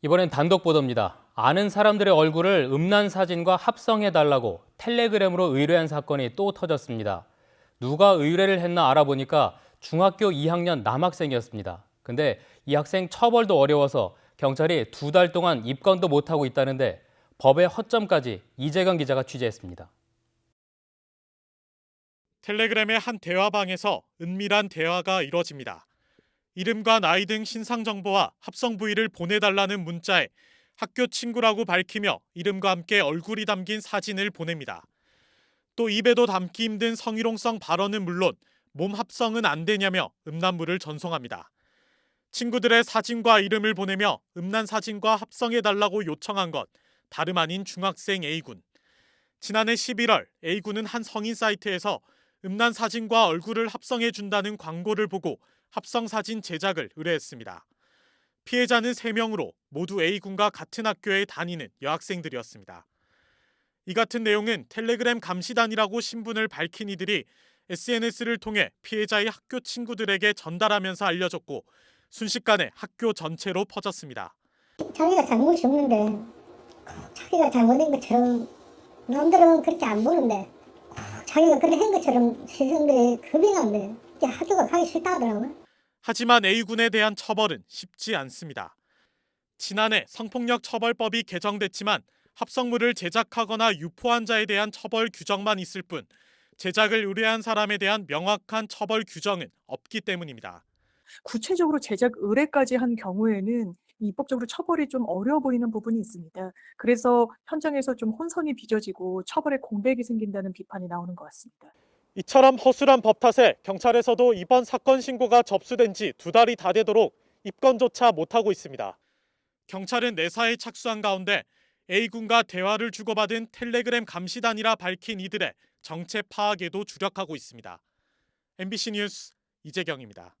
이번엔 단독 보도입니다. 아는 사람들의 얼굴을 음란 사진과 합성해달라고 텔레그램으로 의뢰한 사건이 또 터졌습니다. 누가 의뢰를 했나 알아보니까 중학교 2학년 남학생이었습니다. 근데 이 학생 처벌도 어려워서 경찰이 2달 동안 입건도 못하고 있다는데 법의 허점까지 이재경 기자가 취재했습니다. 텔레그램의 한 대화방에서 은밀한 대화가 이뤄집니다. 이름과 나이 등 신상 정보와 합성 부위를 보내달라는 문자에 학교 친구라고 밝히며 이름과 함께 얼굴이 담긴 사진을 보냅니다. 또 입에도 담기 힘든 성희롱성 발언은 물론 몸 합성은 안 되냐며 음란물을 전송합니다. 친구들의 사진과 이름을 보내며 음란 사진과 합성해달라고 요청한 것 다름 아닌 중학생 A군. 지난해 11월 A군은 한 성인 사이트에서 음란 사진과 얼굴을 합성해준다는 광고를 보고 합성 사진 제작을 의뢰했습니다. 피해자는 3명으로 모두 A군과 같은 학교에 다니는 여학생들이었습니다. 이 같은 내용은 텔레그램 감시단이라고 신분을 밝힌 이들이 SNS를 통해 피해자의 학교 친구들에게 전달하면서 알려졌고 순식간에 학교 전체로 퍼졌습니다. 자기가 잘못이 없는데 자기가 잘못한 것처럼 남들은 그렇게 안 보는데 자기가 그렇게 한 것처럼 시선들이 겁이 나는데 이제 학교가 가기 싫다 하더라고요. 하지만 A군에 대한 처벌은 쉽지 않습니다. 지난해 성폭력 처벌법이 개정됐지만 합성물을 제작하거나 유포한 자에 대한 처벌 규정만 있을 뿐 제작을 의뢰한 사람에 대한 명확한 처벌 규정은 없기 때문입니다. 구체적으로 제작 의뢰까지 한 경우에는 입법적으로 처벌이 좀 어려워 보이는 부분이 있습니다. 그래서 현장에서 좀 혼선이 빚어지고 처벌에 공백이 생긴다는 비판이 나오는 것 같습니다. 이처럼 허술한 법 탓에 경찰에서도 이번 사건 신고가 접수된 지 2달이 다 되도록 입건조차 못하고 있습니다. 경찰은 내사에 착수한 가운데 A군과 대화를 주고받은 텔레그램 감시단이라 밝힌 이들의 정체 파악에도 주력하고 있습니다. MBC 뉴스 이재경입니다.